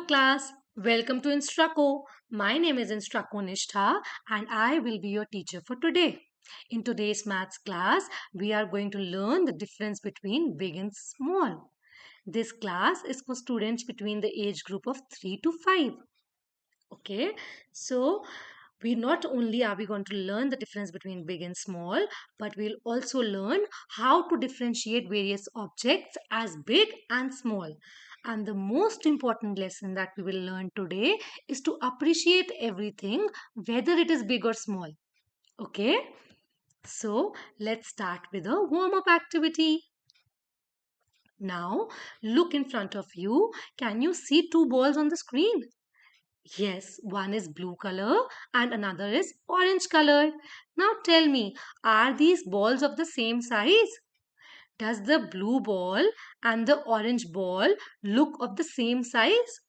class. Welcome to Instrucko. My name is Instrucko Nishtha and I will be your teacher for today. In today's maths class, we are going to learn the difference between big and small. This class is for students between the age group of 3 to 5. Okay, so we not only are we going to learn the difference between big and small, but we'll also learn how to differentiate various objects as big and small. And the most important lesson that we will learn today is to appreciate everything, whether it is big or small. Okay, so let's start with a warm-up activity. Now look in front of you. Can you see two balls on the screen? Yes, one is blue color and another is orange color. Now tell me, are these balls of the same size? Does the blue ball and the orange ball look of the same size?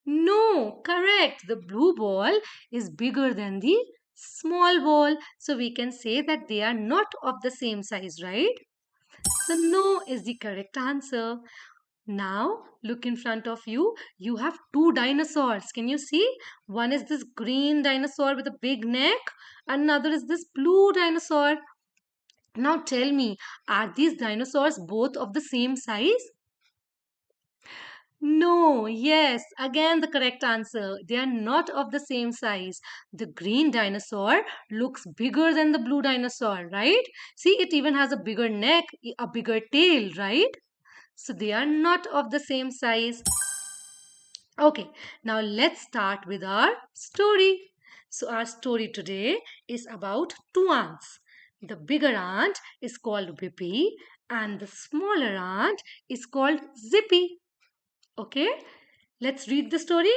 No, correct. The blue ball is bigger than the small ball. So we can say that they are not of the same size, right? So no is the correct answer. Now, look in front of you. You have two dinosaurs. Can you see? One is this green dinosaur with a big neck. Another is this blue dinosaur. Now tell me, are these dinosaurs both of the same size? No, yes, again the correct answer. They are not of the same size. The green dinosaur looks bigger than the blue dinosaur, right? See, it even has a bigger neck, a bigger tail, right? So they are not of the same size. Okay, now let's start with our story. So, our story today is about two aunts. The bigger aunt is called Whippy, and the smaller aunt is called Zippy. Okay, let's read the story.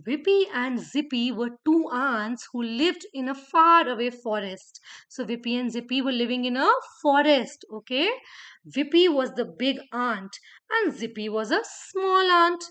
Whippy and Zippy were two aunts who lived in a faraway forest. So Whippy and Zippy were living in a forest. Okay, Whippy was the big aunt and Zippy was a small aunt.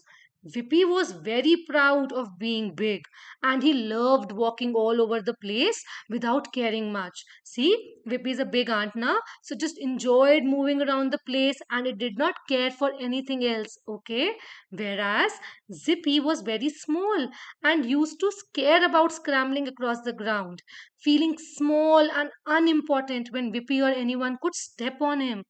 Whippy was very proud of being big and he loved walking all over the place without caring much. See, Whippy is a big aunt now, so just enjoyed moving around the place and it did not care for anything else. Okay, whereas Zippy was very small and used to scare about scrambling across the ground, feeling small and unimportant when Whippy or anyone could step on him.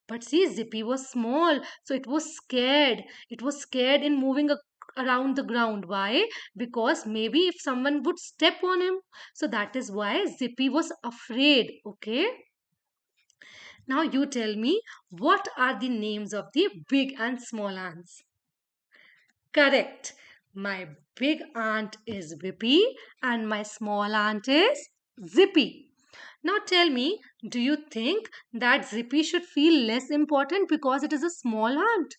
But see, Zippy was small, so it was scared. It was scared in moving around the ground. Why? Because maybe if someone would step on him. So that is why Zippy was afraid. Okay. Now you tell me, what are the names of the big and small ants? Correct. My big aunt is Whippy and my small aunt is Zippy. Now tell me, do you think that Zippy should feel less important because it is a small aunt?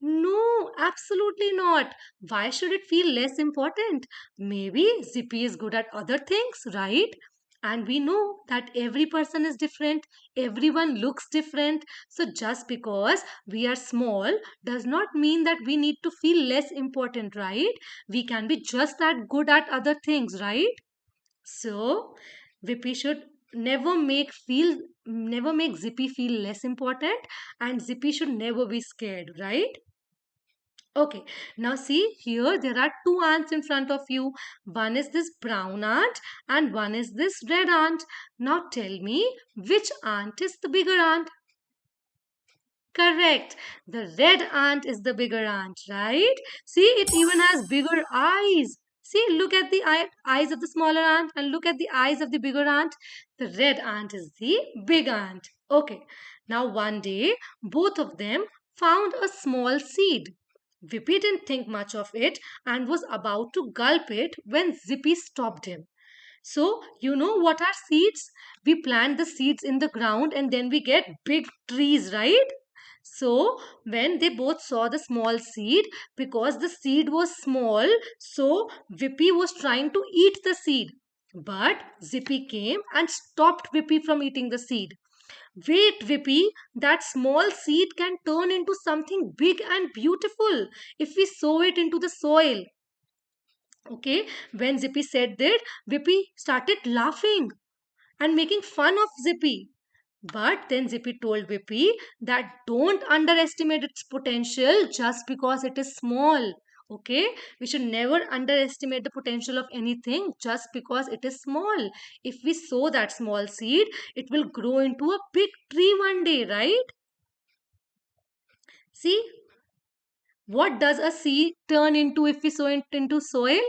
No, absolutely not. Why should it feel less important? Maybe Zippy is good at other things, right? And we know that every person is different, everyone looks different. So just because we are small does not mean that we need to feel less important, right? We can be just that good at other things, right? So, Zippy should never make Zippy feel less important, and Zippy should never be scared, right? Okay, now see here there are two ants in front of you. One is this brown ant and one is this red ant. Now tell me which ant is the bigger ant? Correct. The red ant is the bigger ant, right? See, it even has bigger eyes. See, look at the eyes of the smaller ant and look at the eyes of the bigger ant. The red ant is the big ant. Okay. Now, one day, both of them found a small seed. Zippy didn't think much of it and was about to gulp it when Zippy stopped him. So, you know what are seeds? We plant the seeds in the ground and then we get big trees, right? So, when they both saw the small seed, because the seed was small, so Whippy was trying to eat the seed. But Zippy came and stopped Whippy from eating the seed. Wait, Whippy, that small seed can turn into something big and beautiful if we sow it into the soil. Okay, when Zippy said that, Whippy started laughing and making fun of Zippy. But then Zippy told Vippy that don't underestimate its potential just because it is small. Okay, we should never underestimate the potential of anything just because it is small. If we sow that small seed, it will grow into a big tree one day, right? See, what does a seed turn into if we sow it into soil?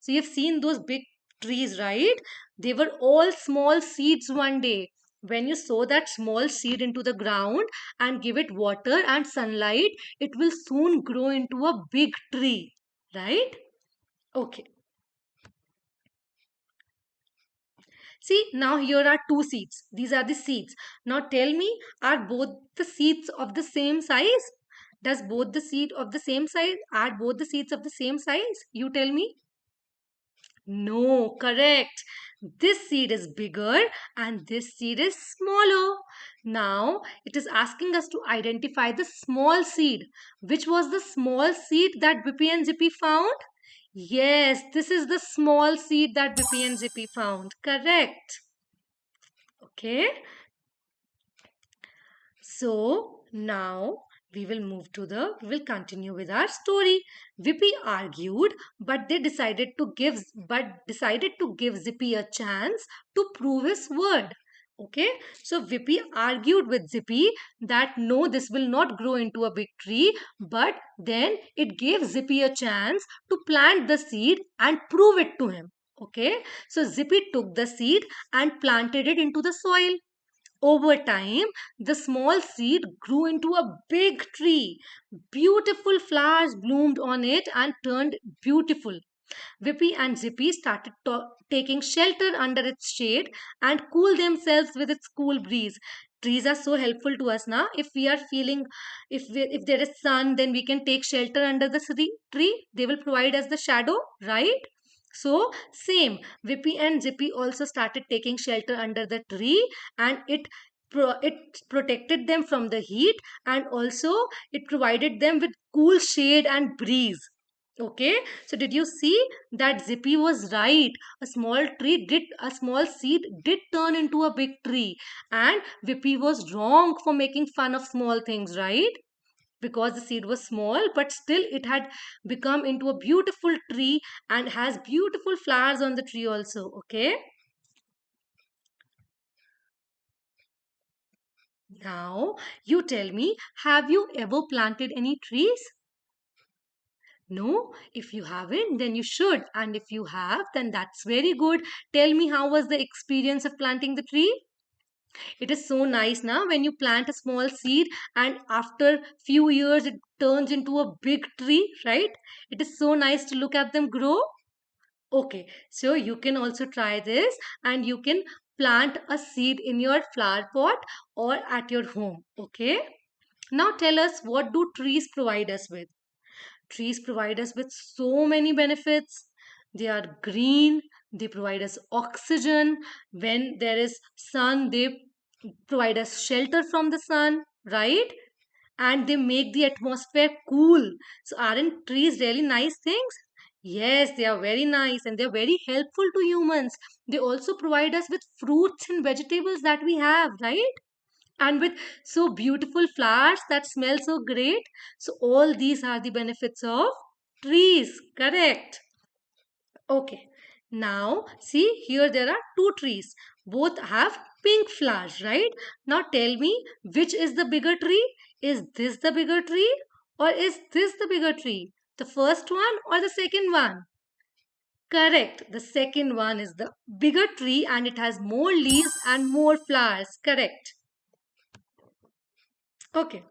So you've seen those big trees, right? They were all small seeds one day. When you sow that small seed into the ground and give it water and sunlight, it will soon grow into a big tree, right? Okay. See, now here are two seeds. These are the seeds. Now tell me, are both the seeds of the same size? Does both the seed of the same size? Are both the seeds of the same size? You tell me. No, correct. This seed is bigger and this seed is smaller. Now it is asking us to identify the small seed. Which was the small seed that Bippy and Zippy found? Yes, this is the small seed that Bippy and Zippy found. Correct. Okay. So now we will continue with our story. Vippy argued, but decided to give Zippy a chance to prove his word. Okay, so Vippy argued with Zippy that no, this will not grow into a big tree, but then it gave Zippy a chance to plant the seed and prove it to him. Okay, so Zippy took the seed and planted it into the soil. Over time, the small seed grew into a big tree. Beautiful flowers bloomed on it and turned beautiful. Vippy and Zippy started taking shelter under its shade and cool themselves with its cool breeze. Trees are so helpful to us now. If we are feeling, if there is sun, then we can take shelter under the tree. They will provide us the shadow, right? So same, Vippy and Zippy also started taking shelter under the tree, and it protected them from the heat, and also it provided them with cool shade and breeze. Okay, so did you see that Zippy was right? A small seed did turn into a big tree, and Vippy was wrong for making fun of small things, right? Because the seed was small, but still it had become into a beautiful tree and has beautiful flowers on the tree also. Okay, now you tell me, have you ever planted any trees? No, if you haven't, then you should. And if you have, then that's very good. Tell me, how was the experience of planting the tree? It is so nice now when you plant a small seed and after few years it turns into a big tree, right? It is so nice to look at them grow. Okay, so you can also try this and you can plant a seed in your flower pot or at your home. Okay, now tell us, what do trees provide us with? Trees provide us with so many benefits. They are green, they provide us oxygen. When there is sun, they provide us shelter from the sun, right? And they make the atmosphere cool. So, aren't trees really nice things? Yes, they are very nice and they are very helpful to humans. They also provide us with fruits and vegetables that we have, right? And with so beautiful flowers that smell so great. So, all these are the benefits of trees, correct? Okay, now see, here there are two trees. Both have pink flowers, right? Now tell me, which is the bigger tree? Is this the bigger tree or is this the bigger tree? The first one or the second one? Correct. The second one is the bigger tree and it has more leaves and more flowers. Correct. Okay.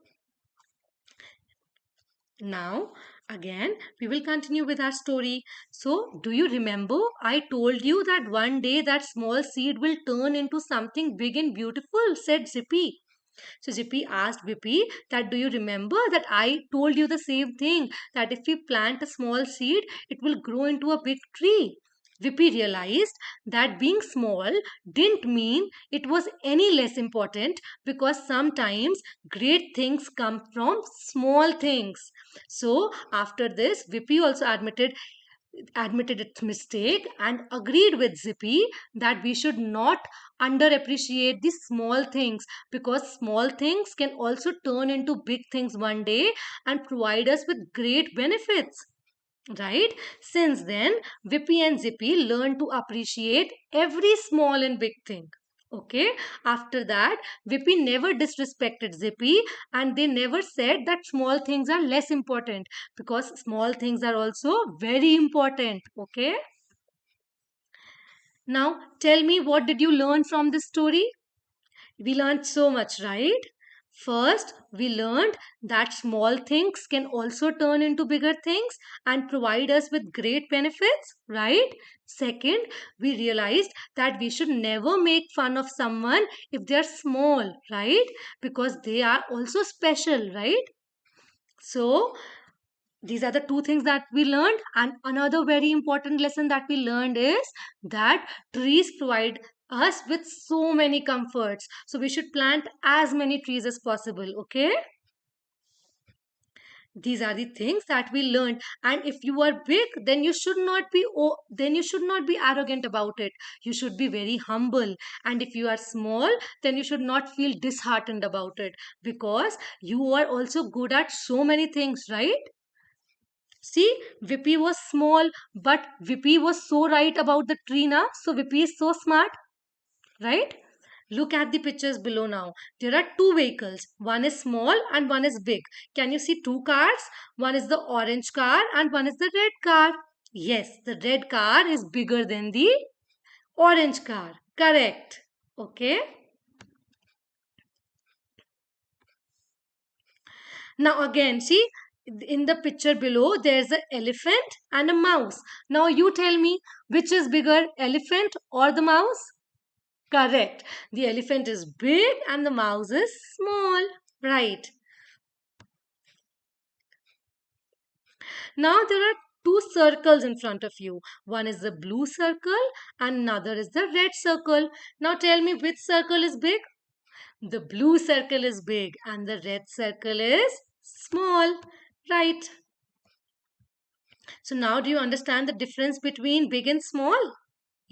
Now, again, we will continue with our story. So, do you remember I told you that one day that small seed will turn into something big and beautiful, said Zippy. So Zippy asked Vippy that, do you remember that I told you the same thing, that if we plant a small seed, it will grow into a big tree. Vippy realized that being small didn't mean it was any less important, because sometimes great things come from small things. So after this, Vippy also admitted admitted its mistake and agreed with Zippy that we should not underappreciate the small things, because small things can also turn into big things one day and provide us with great benefits. Right? Since then, Vippy and Zippy learned to appreciate every small and big thing. Okay, after that, Vippy never disrespected Zippy, and they never said that small things are less important, because small things are also very important. Okay, now tell me, what did you learn from this story? We learned so much, right? First, we learned that small things can also turn into bigger things and provide us with great benefits, right? Second, we realized that we should never make fun of someone if they are small, right? Because they are also special, right? So, these are the two things that we learned. And another very important lesson that we learned is that trees provide us with so many comforts, so we should plant as many trees as possible. Okay, these are the things that we learned. And if you are big, then you should not be then you should not be arrogant about it. You should be very humble. And if you are small, then you should not feel disheartened about it, because you are also good at so many things, right? See, Vippy was small, but Vippy was so right about the tree now. So Vippy is so smart, right? Look at the pictures below now. There are two vehicles. One is small and one is big. Can you see two cars? One is the orange car and one is the red car. Yes, the red car is bigger than the orange car. Correct. Okay. Now again, see, in the picture below, there's an elephant and a mouse. Now you tell me, which is bigger, elephant or the mouse? Correct. The elephant is big and the mouse is small. Right. Now there are two circles in front of you. One is the blue circle and another is the red circle. Now tell me, which circle is big? The blue circle is big and the red circle is small. Right. So now do you understand the difference between big and small?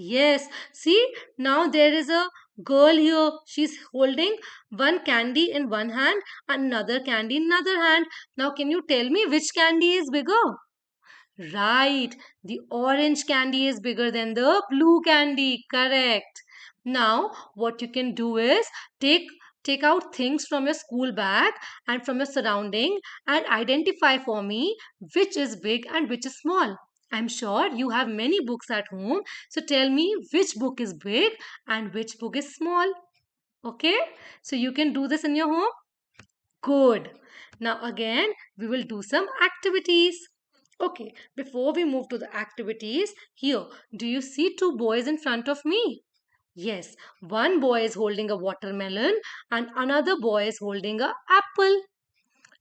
Yes. See, now there is a girl here. She's holding one candy in one hand and another candy in another hand. Now can you tell me which candy is bigger? Right. The orange candy is bigger than the blue candy. Correct. Now, what you can do is take take out things from your school bag and from your surrounding and identify for me which is big and which is small. I'm sure you have many books at home. So tell me which book is big and which book is small. Okay? So you can do this in your home. Good. Now again, we will do some activities. Okay, before we move to the activities, here, do you see two boys in front of me? Yes, one boy is holding a watermelon and another boy is holding a apple.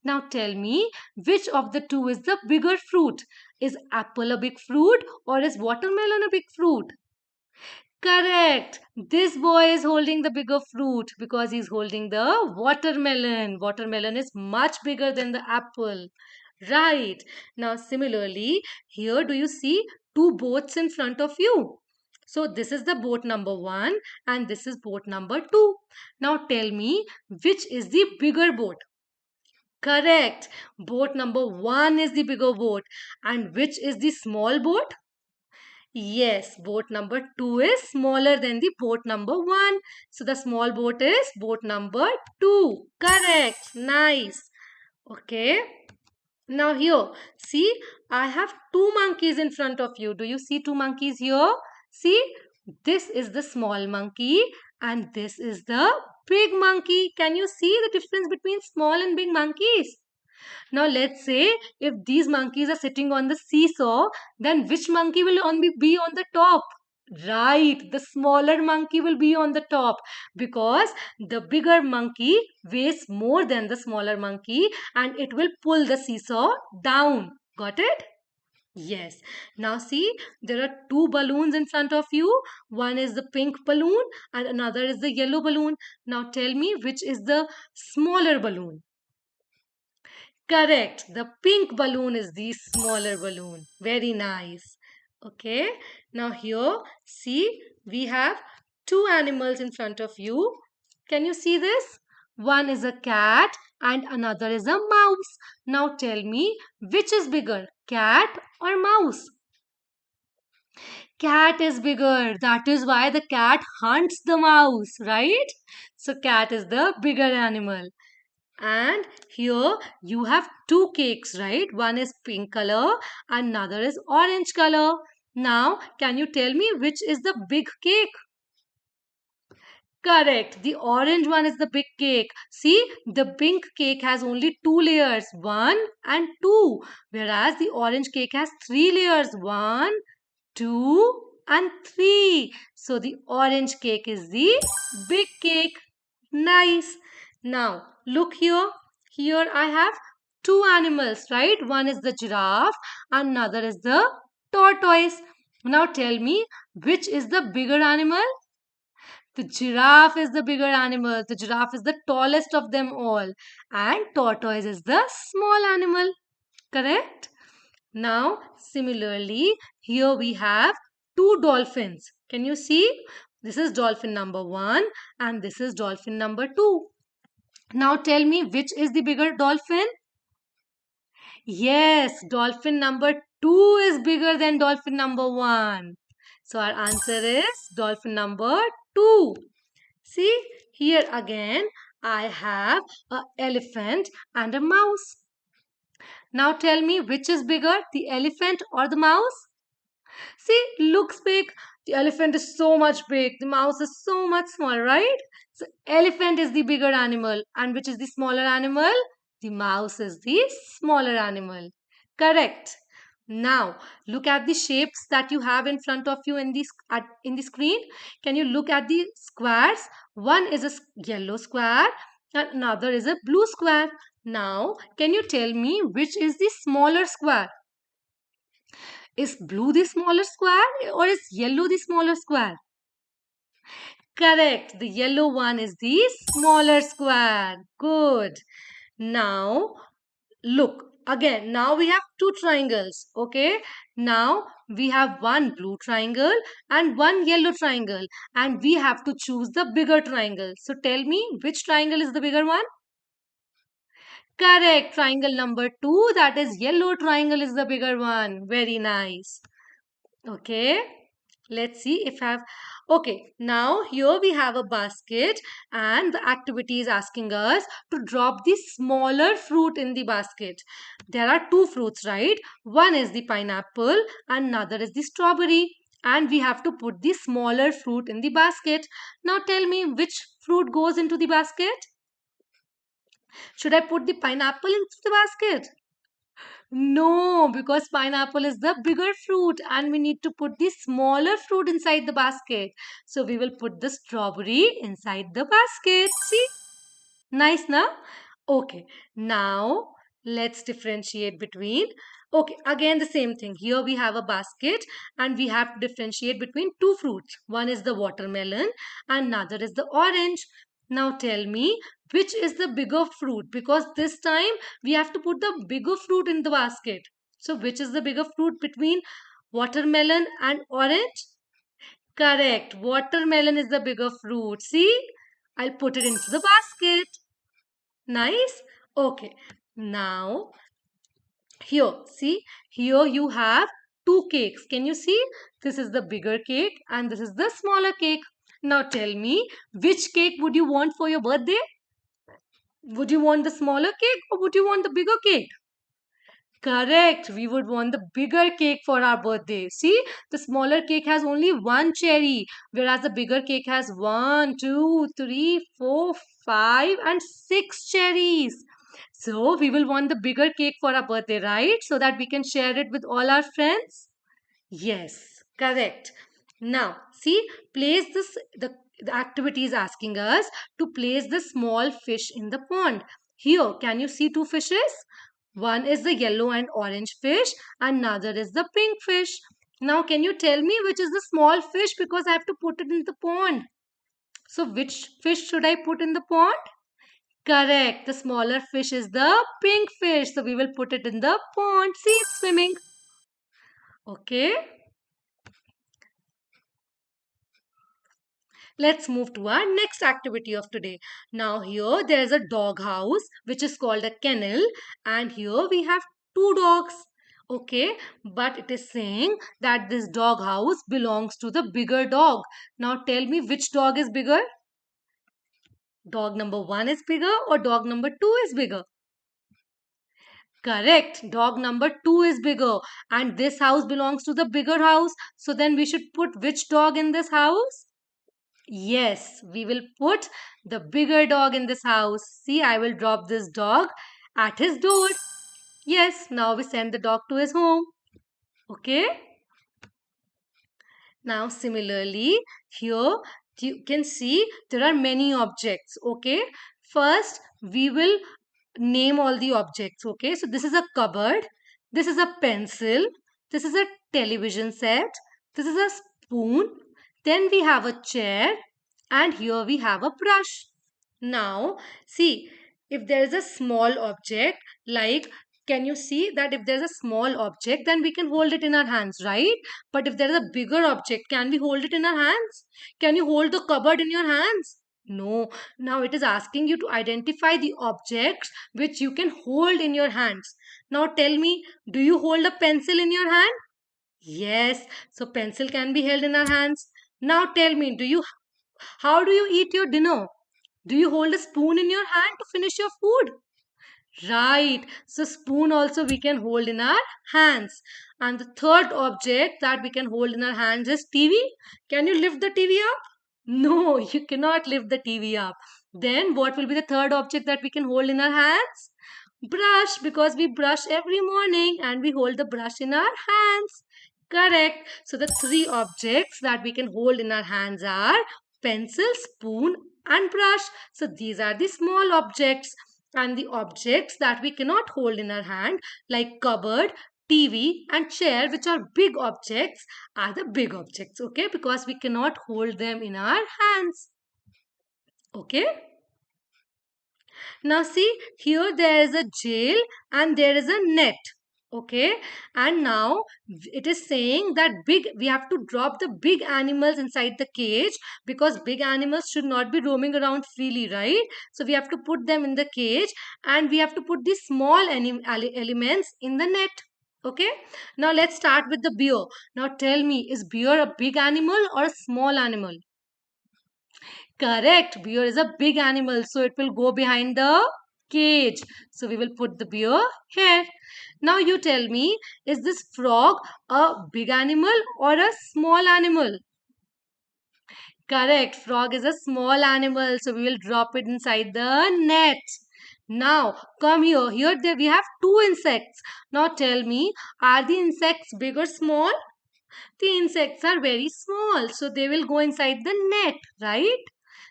Now tell me, which of the two is the bigger fruit? Is apple a big fruit or is watermelon a big fruit? Correct. This boy is holding the bigger fruit because he's holding the watermelon. Watermelon is much bigger than the apple. Right. Now, similarly, here do you see two boats in front of you? So, this is the boat number one and this is boat number two. Now, tell me, which is the bigger boat? Correct. Boat number one is the bigger boat. And which is the small boat? Yes, boat number 2 is smaller than the boat number 1. So the small boat is boat number 2. Correct. Nice. Okay. Now here, see, I have two monkeys in front of you. Do you see two monkeys here? See, this is the small monkey and this is the big monkey. Can you see the difference between small and big monkeys? Now let's say if these monkeys are sitting on the seesaw, then which monkey will only be on the top? Right, the smaller monkey will be on the top because the bigger monkey weighs more than the smaller monkey and it will pull the seesaw down. Got it? Yes. Now see, there are two balloons in front of you. One is the pink balloon and another is the yellow balloon. Now tell me, which is the smaller balloon? Correct. The pink balloon is the smaller balloon. Very nice. Okay, now here, see, we have two animals in front of you. Can you see this? One is a cat and another is a mouse. Now tell me, which is bigger, cat or mouse? Cat is bigger. That is why the cat hunts the mouse, right? So cat is the bigger animal. And here you have two cakes, right? One is pink color, another is orange color. Now, can you tell me which is the big cake? Correct. The orange one is the big cake. See, the pink cake has only two layers, one and two, whereas the orange cake has three layers, one, two, and three. So the orange cake is the big cake. Nice. Now, look here. Here I have two animals, right? One is the giraffe, another is the tortoise. Now tell me, which is the bigger animal? The giraffe is the bigger animal. The giraffe is the tallest of them all. And tortoise is the small animal. Correct? Now, similarly, here we have two dolphins. Can you see? This is dolphin number one and this is dolphin number two. Now tell me which is the bigger dolphin? Yes, dolphin number two is bigger than dolphin number one. So our answer is dolphin number two. See, here again I have an elephant and a mouse. Now tell me which is bigger, the elephant or the mouse? See, looks big. The elephant is so much big. The mouse is so much small, right? So elephant is the bigger animal. And which is the smaller animal? The mouse is the smaller animal. Correct. Now, look at the shapes that you have in front of you in the screen. Can you look at the squares? One is a yellow square and another is a blue square. Now, can you tell me which is the smaller square? Is blue the smaller square or is yellow the smaller square? Correct. The yellow one is the smaller square. Good. Now, look. Again, now we have two triangles. Okay. Now, we have one blue triangle and one yellow triangle. And we have to choose the bigger triangle. So, tell me which triangle is the bigger one? Correct. Triangle number two. That is yellow triangle is the bigger one. Very nice. Okay, let's see if I have. Okay, now here we have a basket, and the activity is asking us to drop the smaller fruit in the basket. There are two fruits, right? One is the pineapple, another is the strawberry, and we have to put the smaller fruit in the basket. Now tell me which fruit goes into the basket? Should I put the pineapple into the basket? No, because pineapple is the bigger fruit and we need to put the smaller fruit inside the basket. So we will put the strawberry inside the basket. See? Nice, na? Okay. Now let's differentiate between. Okay, again the same thing. Here we have a basket and we have to differentiate between two fruits. One is the watermelon and another is the orange. Now tell me which is the bigger fruit because this time we have to put the bigger fruit in the basket. So which is the bigger fruit between watermelon and orange? Correct. Watermelon is the bigger fruit. See? I'll put it into the basket. Nice. Okay. Now, here, see, here you have two cakes. Can you see? This is the bigger cake and this is the smaller cake. Now tell me, which cake would you want for your birthday? Would you want the smaller cake or would you want the bigger cake? Correct. We would want the bigger cake for our birthday. See, the smaller cake has only one cherry, whereas the bigger cake has one, two, three, four, five, and six cherries. So we will want the bigger cake for our birthday, right? So that we can share it with all our friends. Yes, correct. Now, see, place this, the activity is asking us to place the small fish in the pond. Here, can you see two fishes? One is the yellow and orange fish, another is the pink fish. Now, can you tell me which is the small fish because I have to put it in the pond? So, which fish should I put in the pond? Correct. The smaller fish is the pink fish. So, we will put it in the pond. See, it's swimming. Okay. Let's move to our next activity of today. Now here there is a dog house which is called a kennel, and here we have two dogs. Okay, but it is saying that this dog house belongs to the bigger dog. Now tell me, which dog is bigger? Dog number 1 is bigger or dog number 2 is bigger? Correct. Dog number 2 is bigger. And this house belongs to the bigger house. So then we should put which dog in this house? Yes, we will put the bigger dog in this house. See, I will drop this dog at his door. Yes, now we send the dog to his home. Okay. Now, similarly, here you can see there are many objects. Okay. First, we will name all the objects. Okay. So, this is a cupboard. This is a pencil. This is a television set. This is a spoon. Then we have a chair. And here we have a brush. Now, see, if there is a small object, like, can you see that if there's a small object, then we can hold it in our hands, right? But if there is a bigger object, can we hold it in our hands? Can you hold the cupboard in your hands? No. Now it is asking you to identify the objects which you can hold in your hands. Now tell me, do you hold a pencil in your hand? Yes. So pencil can be held in our hands. Now tell me, how do you eat your dinner? Do you hold a spoon in your hand to finish your food? Right. So spoon also we can hold in our hands. And the third object that we can hold in our hands is TV. Can you lift the TV up? No, you cannot lift the TV up. Then what will be the third object that we can hold in our hands? Brush, because we brush every morning and we hold the brush in our hands. Correct. So the three objects that we can hold in our hands are pencil, spoon and brush. So these are the small objects, and the objects that we cannot hold in our hand like cupboard, TV and chair, which are big objects, are the big objects. Okay, because we cannot hold them in our hands. Okay. Now see, here there is a jail and there is a net. Okay, and now it is saying that we have to drop the big animals inside the cage, because big animals should not be roaming around freely, right? So we have to put them in the cage, and we have to put the small elements in the net. Okay, now let's start with the bear. Now tell me, is bear a big animal or a small animal? Correct. Bear is a big animal, so it will go behind the cage. So we will put the bear here. Now you tell me, is this frog a big animal or a small animal? Correct. Frog is a small animal, so we will drop it inside the net. Now come here. We have two insects. Now tell me, are the insects big or small? The insects are very small, so they will go inside the net, right?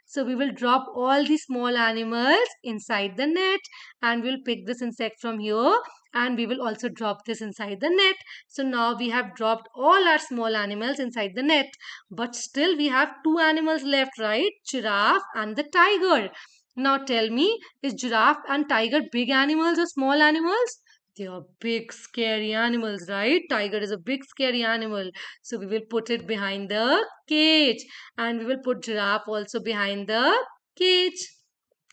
So we will drop all the small animals inside the net, and we'll pick this insect from here, and we will also drop this inside the net. So now we have dropped all our small animals inside the net, but still we have two animals left, right? Giraffe and the tiger. Now tell me, is giraffe and tiger big animals or small animals? They are big, scary animals, right? Tiger is a big, scary animal. So we will put it behind the cage, and we will put giraffe also behind the cage.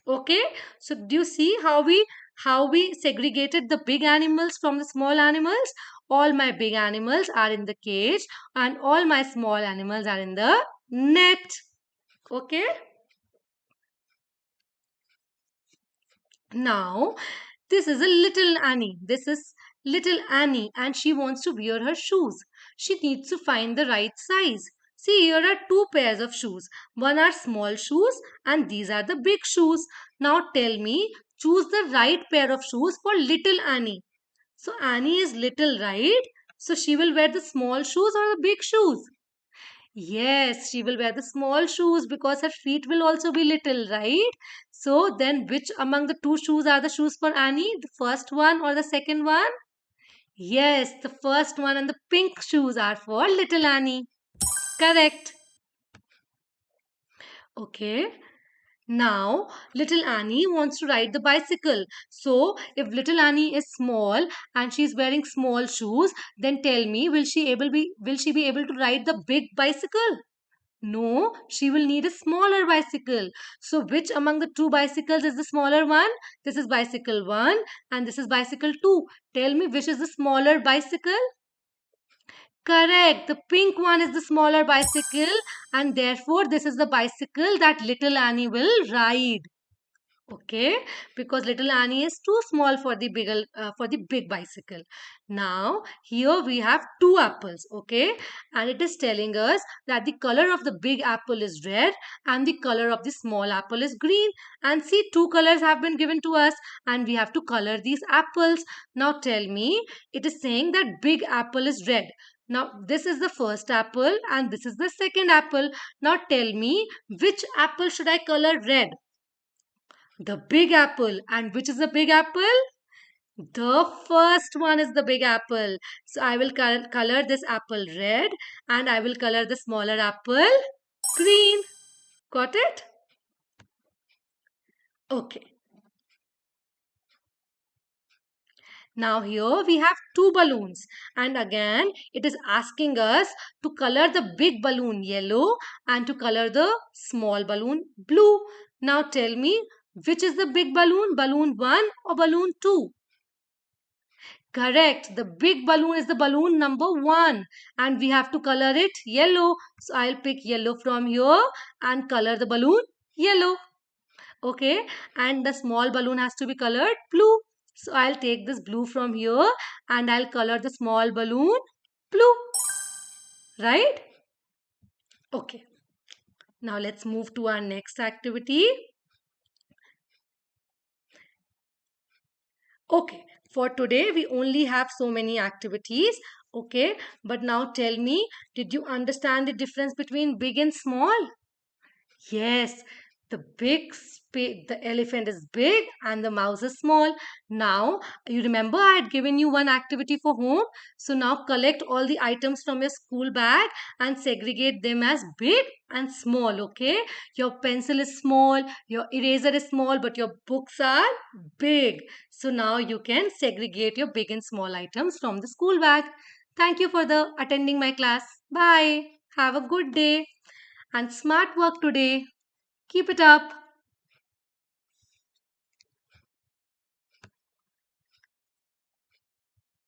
Okay. So do you see how we segregated the big animals from the small animals? All my big animals are in the cage, and all my small animals are in the net. Okay. Now, this is a little Annie. This is little Annie, and she wants to wear her shoes. She needs to find the right size. See, here are two pairs of shoes. One are small shoes, and these are the big shoes. Now tell me, choose the right pair of shoes for little Annie. So Annie is little, right? So she will wear the small shoes or the big shoes? Yes, she will wear the small shoes because her feet will also be little, right? So then which among the two shoes are the shoes for Annie? The first one or the second one? Yes, the first one, and the pink shoes are for little Annie. Correct. Okay. Now, little Annie wants to ride the bicycle. So, if little Annie is small and she's wearing small shoes, then tell me, will she be able to ride the big bicycle? No, she will need a smaller bicycle. So, which among the two bicycles is the smaller one? This is bicycle 1 and this is bicycle 2. Tell me which is the smaller bicycle? Correct. The pink one is the smaller bicycle, and therefore, this is the bicycle that little Annie will ride. Okay, because little Annie is too small for the big bicycle. Now here we have two apples. Okay, and it is telling us that the color of the big apple is red and the color of the small apple is green. And see, two colors have been given to us, and we have to color these apples. Now tell me, it is saying that big apple is red. Now this is the first apple and this is the second apple. Now tell me, which apple should I color red? The big apple. And which is the big apple? The first one is the big apple. So I will color this apple red and I will color the smaller apple green. Got it? Okay. Now here we have two balloons and again it is asking us to color the big balloon yellow and to color the small balloon blue. Now tell me, which is the big balloon? Balloon 1 or balloon 2? Correct. The big balloon is the balloon number 1 and we have to color it yellow. So I'll pick yellow from here and color the balloon yellow. Okay. And the small balloon has to be colored blue. So I'll take this blue from here and I'll color the small balloon blue. Right? Okay. Now let's move to our next activity. Okay, for today we only have so many activities. Okay, but now tell me, did you understand the difference between big and small? Yes, the elephant is big and the mouse is small. Now, you remember I had given you one activity for home. So now collect all the items from your school bag and segregate them as big and small, okay? Your pencil is small, your eraser is small, but your books are big. So now you can segregate your big and small items from the school bag. Thank you for the attending my class. Bye. Have a good day and smart work today. Keep it up.